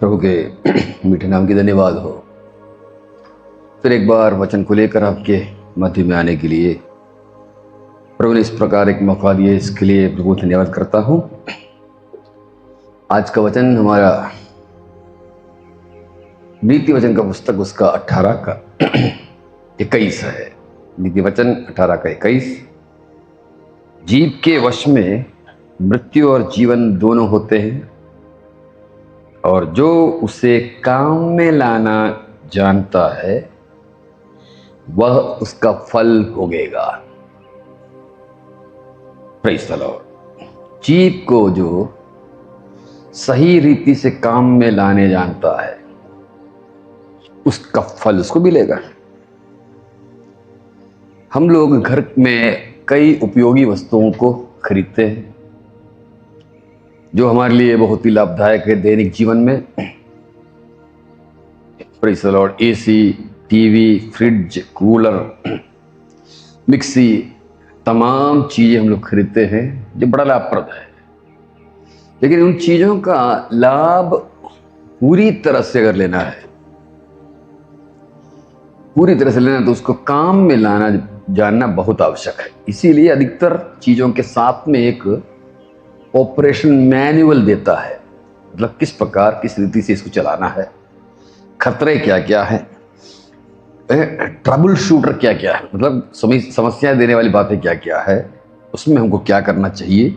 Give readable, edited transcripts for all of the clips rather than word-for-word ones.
प्रभु के मीठे नाम की धन्यवाद हो। फिर एक बार वचन को लेकर आपके मध्य में आने के लिए प्रभु ने इस प्रकार एक मौका दिया, इसके लिए प्रभु धन्यवाद करता हूँ। आज का वचन हमारा नीति वचन का पुस्तक उसका 18 का 21 है। नीति वचन 18 का 21। जीव के वश में मृत्यु और जीवन दोनों होते हैं, और जो उसे काम में लाना जानता है वह उसका फल भोगेगा। Praise the Lord. जीव को जो सही रीति से काम में लाने जानता है उसका फल उसको मिलेगा। हम लोग घर में कई उपयोगी वस्तुओं को खरीदते हैं जो हमारे लिए बहुत ही लाभदायक है दैनिक जीवन में। Praise the Lord. AC, TV, fridge, cooler, mixie, तमाम चीजें हम लोग खरीदते हैं जो बड़ा लाभप्रद है। लेकिन उन चीजों का लाभ पूरी तरह से अगर लेना है, पूरी तरह से लेना, तो उसको काम में लाना जानना बहुत आवश्यक है। इसीलिए अधिकतर चीजों के साथ में एक ऑपरेशन मैनुअल देता है, मतलब किस प्रकार किस रीति से इसको चलाना है, खतरे क्या क्या है, ट्रबल शूटर क्या क्या है, मतलब समस्याएं देने वाली बातें क्या क्या है, उसमें हमको क्या करना चाहिए।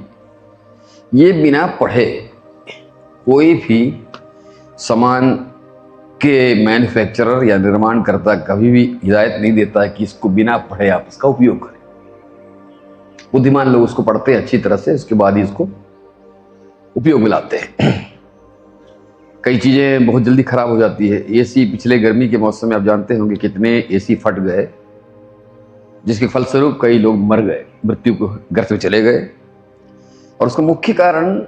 ये बिना पढ़े कोई भी सामान के मैन्युफैक्चरर या निर्माणकर्ता कभी भी हिदायत नहीं देता है कि इसको बिना पढ़े आप इसका उपयोग करें। बुद्धिमान लोग उसको पढ़ते हैं अच्छी तरह से, उसके बाद ही इसको उपयोग में लाते हैं। कई चीजें बहुत जल्दी खराब हो जाती है। एसी पिछले गर्मी के मौसम में आप जानते होंगे कितने एसी फट गए, जिसके फलस्वरूप कई लोग मर गए, मृत्यु को घर से चले गए। और उसका मुख्य कारण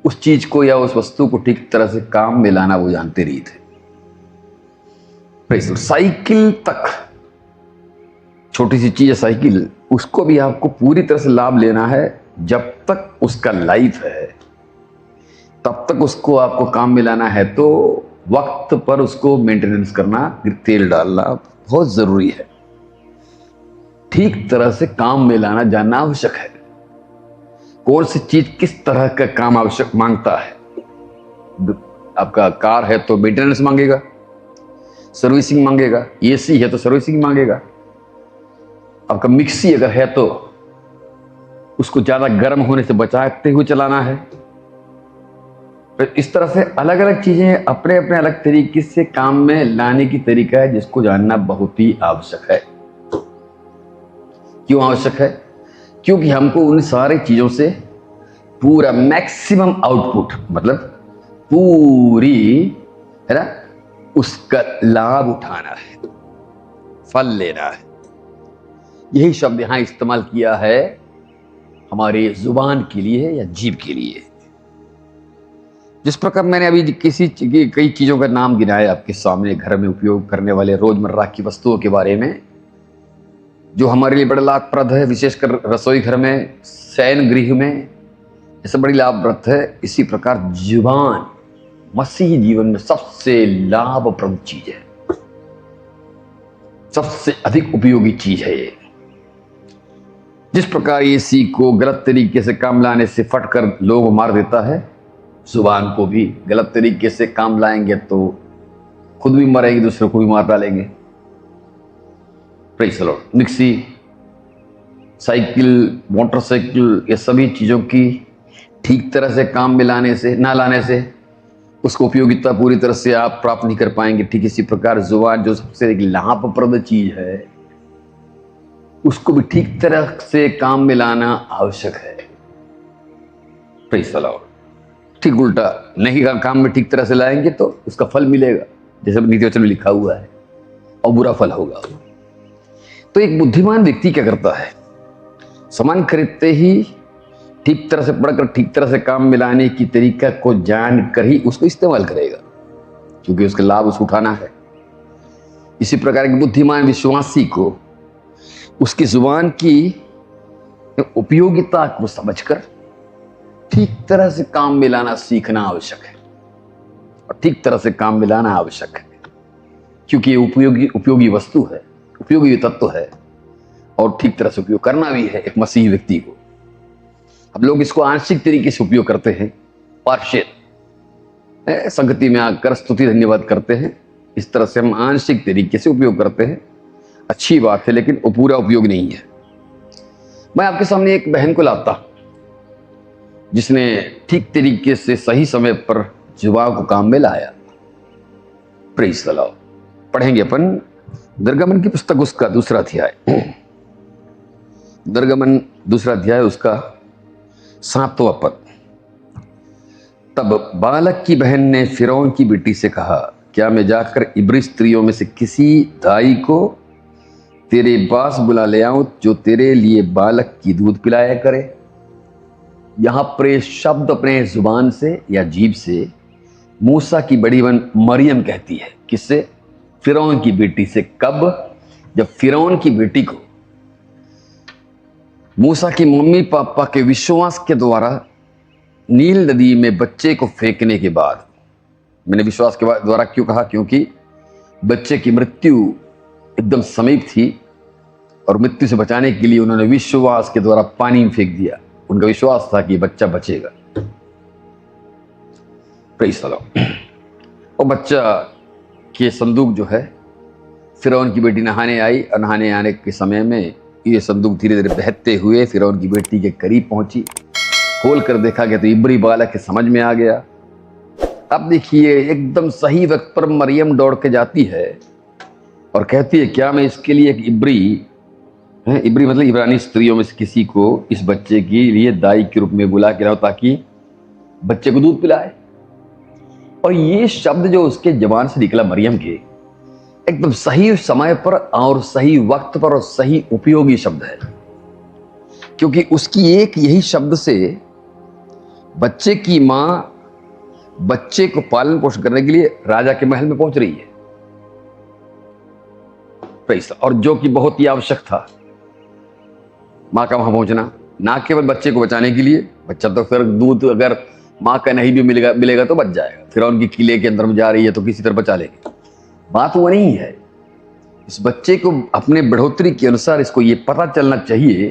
उस चीज को या उस वस्तु को ठीक तरह से काम में लाना वो जानते नहीं थे। साइकिल तक, छोटी सी चीज है साइकिल, उसको भी आपको पूरी तरह से लाभ लेना है। जब तक उसका लाइफ है तब तक उसको आपको काम में लाना है, तो वक्त पर उसको मेंटेनेंस करना, तेल डालना बहुत जरूरी है। ठीक तरह से काम में लाना जानना आवश्यक है। कौन सी चीज किस तरह का काम आवश्यक मांगता है। आपका कार है तो मेंटेनेंस मांगेगा, सर्विसिंग मांगेगा। एसी है तो सर्विसिंग मांगेगा। आपका मिक्सी अगर है तो उसको ज्यादा गर्म होने से बचाते हुए चलाना है। तो इस तरह से अलग अलग चीजें अपने अपने अलग तरीके से काम में लाने की तरीका है, जिसको जानना बहुत ही आवश्यक है। क्यों आवश्यक है? क्योंकि हमको उन सारी चीजों से पूरा मैक्सिमम आउटपुट, मतलब पूरी, है ना, उसका लाभ उठाना है, फल लेना है। यही शब्द यहां इस्तेमाल किया है हमारे जुबान के लिए या जीभ के लिए। जिस प्रकार मैंने अभी कई चीजों का नाम गिनाया आपके सामने, घर में उपयोग करने वाले रोजमर्रा की वस्तुओं के बारे में, जो हमारे लिए बड़ा लाभप्रद है, विशेषकर रसोई घर में, शयन गृह में, ये सब बड़ी लाभप्रद है। इसी प्रकार जुबान मसीही जीवन में सबसे लाभप्रद चीज है, सबसे अधिक उपयोगी चीज है ये। जिस प्रकार एसी को गलत तरीके से काम लाने से फट कर लोग मार देता है, जुबान को भी गलत तरीके से काम लाएंगे तो खुद भी मरेंगे, दूसरे को भी मार डालेंगे। Praise the Lord. Mixie, cycle, motorcycle, ये सभी चीजों की ठीक तरह से काम में लाने से, ना लाने से उसको उपयोगिता पूरी तरह से आप प्राप्त नहीं कर पाएंगे। ठीक इसी प्रकार जुबान जो सबसे एक लाभप्रद चीज है, उसको भी ठीक तरह से काम में लाना आवश्यक है। Praise the Lord. ठीक उल्टा नहीं काम में ठीक तरह से लाएंगे तो उसका फल मिलेगा, जैसे नीति वचन में लिखा हुआ है, और बुरा फल होगा। तो एक बुद्धिमान व्यक्ति क्या करता है, सामान खरीदते ही ठीक तरह से पढ़कर ठीक तरह से काम में लाने की तरीका को जानकर ही उसको इस्तेमाल करेगा, क्योंकि उसका लाभ उसको उठाना है। इसी प्रकार एक बुद्धिमान विश्वासी को उसकी जुबान की उपयोगिता को समझकर ठीक तरह से काम में लाना सीखना आवश्यक है। और ठीक तरह से काम में लाना आवश्यक है, क्योंकि ये उपयोगी वस्तु है, उपयोगी तत्व है और ठीक तरह से उपयोग करना भी है एक मसीही व्यक्ति को। अब लोग इसको आंशिक तरीके से उपयोग करते हैं, पार्शियल संगति में आकर स्तुति धन्यवाद करते हैं, इस तरह से हम आंशिक तरीके से उपयोग करते हैं। अच्छी बात है, लेकिन वो पूरा उपयोग नहीं है। मैं आपके सामने एक बहन को लाता जिसने ठीक तरीके से सही समय पर जुबान को काम में लाया। Praise the Lord. पढ़ेंगे अपन निर्गमन की पुस्तक उसका दूसरा अध्याय, निर्गमन दूसरा अध्याय उसका 7वां पद। तब बालक की बहन ने फिरौन की बेटी से कहा, क्या मैं जाकर इब्री स्त्रियों में से किसी दाई को तेरे पास बुला ले आऊं जो तेरे लिए बालक की दूध पिलाया करे? यहां पर शब्द अपने जुबान से या जीभ से मूसा की बड़ी बहन मरियम कहती है। किससे? फिरौन की बेटी से। कब? जब फिरौन की बेटी को मूसा की मम्मी पापा के विश्वास के द्वारा नील नदी में बच्चे को फेंकने के बाद, मैंने विश्वास के द्वारा क्यों कहा? क्योंकि बच्चे की मृत्यु एकदम समीप थी और मृत्यु से बचाने के लिए उन्होंने विश्वास के द्वारा पानी में फेंक दिया। उनका विश्वास था कि बच्चा बचेगा। Praise the Lord. और बच्चा के संदूक जो है, फिरौन की बेटी नहाने आई और नहाने आने के समय में ये संदूक धीरे धीरे बहते हुए फिरौन की बेटी के करीब पहुंची। खोल कर देखा गया तो इब्री बालक के समझ में आ गया। अब देखिए, एकदम सही वक्त पर मरियम दौड़ के जाती है और कहती है, क्या मैं इसके लिए एक इब्री मतलब इब्रानी स्त्रियों में से किसी को इस बच्चे के लिए दाई के रूप में बुला के लाऊं ताकि बच्चे को दूध पिलाए? और ये शब्द जो उसके जबान से निकला मरियम के, एकदम सही समय पर और सही वक्त पर और सही उपयोगी शब्द है, क्योंकि उसकी एक यही शब्द से बच्चे की मां बच्चे को पालन पोषण करने के लिए राजा के महल में पहुंच रही है। और जो कि बहुत ही आवश्यक था मां का वहां पहुंचना, ना केवल बच्चे को बचाने के लिए, बच्चा तो फिर दूध अगर मां का नहीं भी मिलेगा तो बच जाएगा, फिर उनकी किले के अंदर में जा रही है तो किसी तरह बचा लेगी। बात वो नहीं है। इस बच्चे को अपने बढ़ोतरी के अनुसार इसको ये पता चलना चाहिए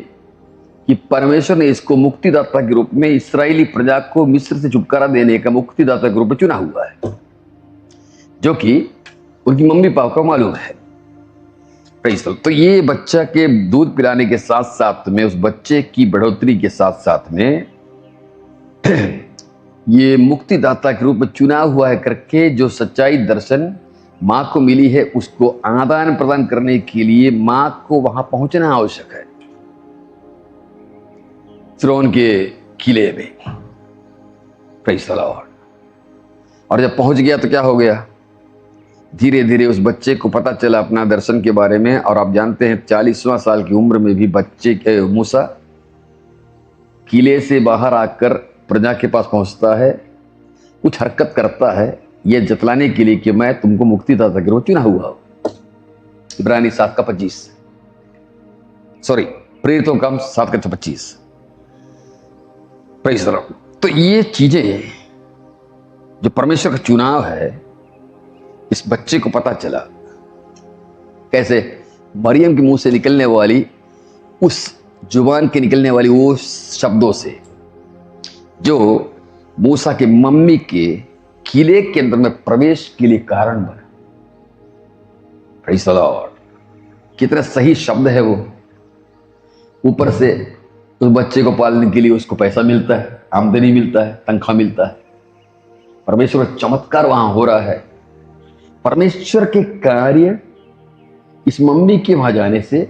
कि परमेश्वर ने इसको मुक्तिदाता के रूप में इस्राएली प्रजा को मिस्र से छुटकारा देने का मुक्तिदाता के रूप में चुना हुआ है, जो कि उनकी मम्मी पापा को मालूम है। तो ये बच्चा के दूध पिलाने के साथ साथ में, उस बच्चे की बढ़ोतरी के साथ साथ में ये मुक्तिदाता के रूप में चुना हुआ है करके जो सच्चाई दर्शन मां को मिली है, उसको आदान प्रदान करने के लिए मां को वहां पहुंचना आवश्यक है, फिरौन के किले में। Praise the Lord. और जब पहुंच गया तो क्या हो गया? धीरे धीरे उस बच्चे को पता चला अपना दर्शन के बारे में। और आप जानते हैं 40वां साल की उम्र में भी बच्चे के मूसा किले से बाहर आकर प्रजा के पास पहुंचता है, कुछ हरकत करता है, यह जतलाने के लिए कि मैं तुमको मुक्तिदाता के रूप में चुना हुआ हूं। इब्रानी 7:25, सॉरी प्रेरितों का 7:25। Praise the Lord. तो ये चीजें जो परमेश्वर का चुनाव है, इस बच्चे को पता चला। कैसे? मरियम के मुंह से निकलने वाली, उस जुबान के निकलने वाली वो शब्दों से जो मूसा के मम्मी के किले के अंदर में प्रवेश के लिए कारण बना। Praise the Lord. कितना सही शब्द है वो। ऊपर से उस बच्चे को पालने के लिए उसको पैसा मिलता है, आमदनी मिलता है, तनख्वाह मिलता है। परमेश्वर का चमत्कार वहां हो रहा है। परमेश्वर के कार्य इस मम्मी के वहां जाने से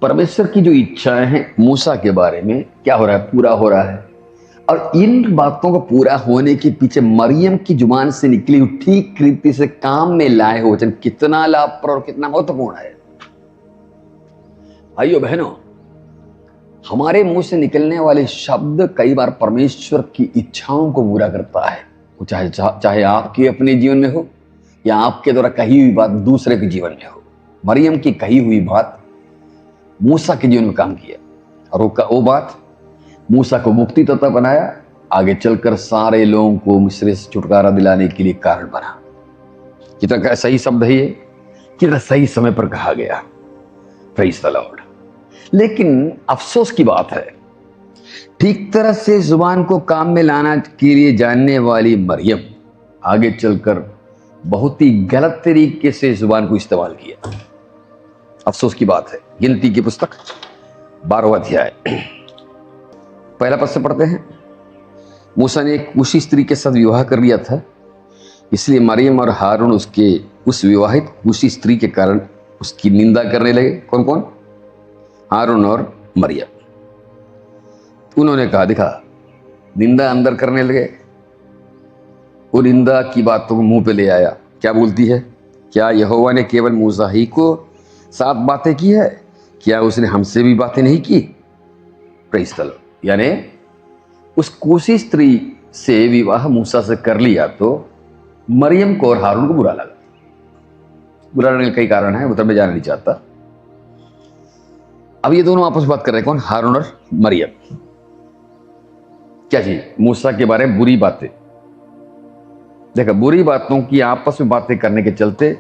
परमेश्वर की जो इच्छाएं हैं मूसा के बारे में क्या हो रहा है? पूरा हो रहा है। और इन बातों को पूरा होने के पीछे मरियम की जुबान से निकली हुई ठीक रीति से काम में लाए हुए वचन कितना लाभप्रद और कितना महत्वपूर्ण है। भाइयों बहनों, हमारे मुंह से निकलने वाले शब्द कई बार परमेश्वर की इच्छाओं को पूरा करता है। वो चाहे आपके अपने जीवन में हो या आपके द्वारा कही हुई बात दूसरे के जीवन में हो। मरियम की कही हुई बात मूसा के जीवन में काम किया और वो बात मूसा को मुक्तिदाता बनाया आगे चलकर सारे लोगों को मिस्र से छुटकारा दिलाने के लिए कारण बना। कितना सही शब्द है ये, कितना सही समय पर कहा गया। Praise the Lord. लेकिन अफसोस की बात है, ठीक तरह से जुबान को काम में लाना के लिए जानने वाली मरियम आगे चलकर बहुत ही गलत तरीके से जुबान को इस्तेमाल किया। अफसोस की बात है। गिनती की पुस्तक 12वां अध्याय पहला पद से पढ़ते हैं। मूसा ने एक कूशी स्त्री के साथ विवाह कर लिया था, इसलिए मरियम और हारून उसके उस विवाहित कूशी स्त्री के कारण उसकी निंदा करने लगे। कौन कौन? हारून और मरियम। उन्होंने कहा, दिखा, निंदा अंदर करने लगे। वो निंदा की बातों को मुंह पे ले आया। क्या बोलती है? क्या यहोवा ने केवल मूसा ही को साथ बातें की है? क्या उसने हमसे भी बातें नहीं की? Praise the Lord. यानी उस कूशी स्त्री से विवाह मूसा से कर लिया तो मरियम को और हारून को बुरा लगा। बुरा लगने के कई कारण है, उधर में जाना नहीं चाहता। अब ये दोनों आपस में बात कर रहे हैं। कौन? हारून और मरियम। क्या चीज? मूसा के बारे में बुरी बातें। देखा, बुरी बातों की आपस में बातें करने के चलते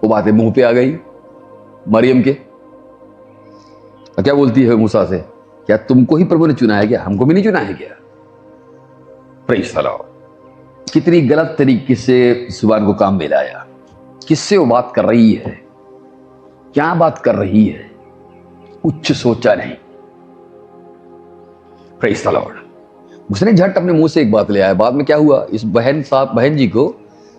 वो बातें मुंह पे आ गई मरियम के। क्या बोलती है मूसा से? क्या तुमको ही प्रभु ने चुना है क्या? हमको भी नहीं चुना है क्या? Praise the Lord. कितनी गलत तरीके से जुबान को काम में लाया। किससे वो बात कर रही है, क्या बात कर रही है, कुछ सोचा नहीं। Praise the Lord. उसने झट अपने मुंह से एक बात ले आया। बाद में क्या हुआ? इस बहन जी को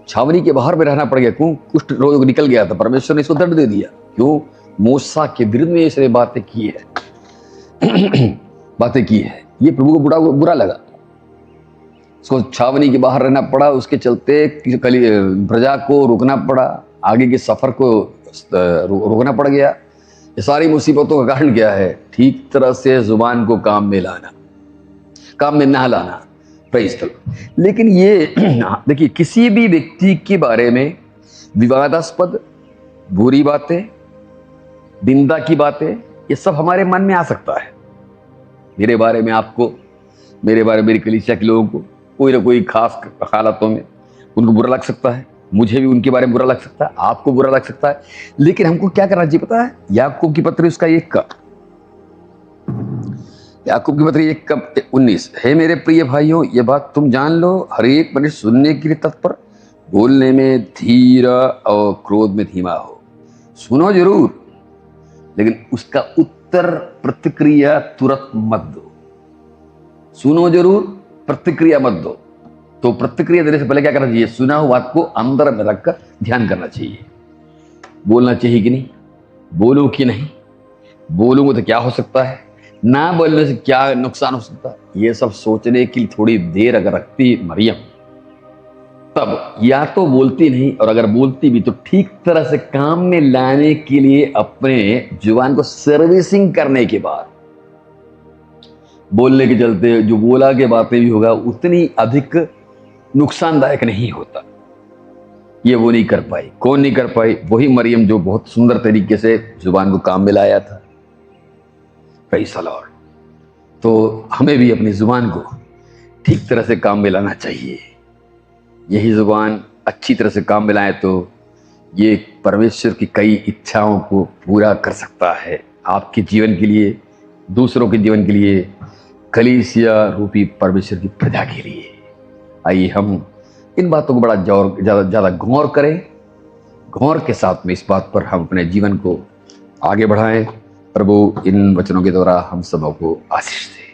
छावनी के बाहर में रहना पड़ गया। क्यों? कुष्ठ रोग निकल गया था। परमेश्वर ने इसको दंड दे दिया। क्यों? मूसा के विरुद्ध में इसने बातें की है बातें की है। ये प्रभु को बुरा लगा। उसको छावनी के बाहर रहना पड़ा। उसके चलते प्रजा को रोकना पड़ा, आगे के सफर को रोकना पड़ गया। ये सारी मुसीबतों का कारण क्या है? ठीक तरह से जुबान को काम में लाना, काम में ना लाना। Praise the Lord. लेकिन ये देखिए, किसी भी व्यक्ति के बारे में विवादास्पद, बुरी बातें, निंदा की बातें, ये सब हमारे मन में आ सकता है। मेरे बारे में आपको, मेरे बारे में मेरी कलीसिया के लोगों को कोई ना कोई खास हालातों में उनको बुरा लग सकता है। मुझे भी उनके बारे में बुरा लग सकता है, आपको बुरा लग सकता है। लेकिन हमको क्या करना चाहिए पता है? याकूब की पत्री उसका 1:19। हे मेरे प्रिय भाइयों, ये बात तुम जान लो, हर एक मनुष्य सुनने के लिए तत्पर, बोलने में धीर और क्रोध में धीमा हो। सुनो जरूर, लेकिन उसका उत्तर प्रतिक्रिया तुरंत मत दो। सुनो जरूर, प्रतिक्रिया मत दो। तो प्रतिक्रिया देने से पहले क्या करना चाहिए? सुना हुआ बात को अंदर में रखकर ध्यान करना चाहिए। बोलना चाहिए कि नहीं, बोलूं कि नहीं, बोलूंगा तो क्या हो सकता है, ना बोलने से क्या नुकसान हो सकता है, ये सब सोचने की थोड़ी देर अगर रखती मरियम, तब या तो बोलती नहीं, और अगर बोलती भी तो ठीक तरह से काम में लाने के लिए अपने जुबान को सर्विसिंग करने के बाद। बोलने के चलते जो बोला के बातें भी होगा उतनी अधिक नुकसानदायक नहीं होता। ये वो नहीं कर पाई। कौन नहीं कर पाई? वही मरियम जो बहुत सुंदर तरीके से जुबान को काम में लाया था। Praise the Lord. तो हमें भी अपनी जुबान को ठीक तरह से काम में लाना चाहिए। यही जुबान अच्छी तरह से काम में लाए तो ये परमेश्वर की कई इच्छाओं को पूरा कर सकता है, आपके जीवन के लिए, दूसरों के जीवन के लिए, कलीसिया रूपी परमेश्वर की प्रजा के लिए। आइए हम इन बातों को बड़ा ज़्यादा गौर करें। गौर के साथ में इस बात पर हम अपने जीवन को आगे बढ़ाएं। प्रभु इन वचनों के द्वारा हम सबों को आशीष दे।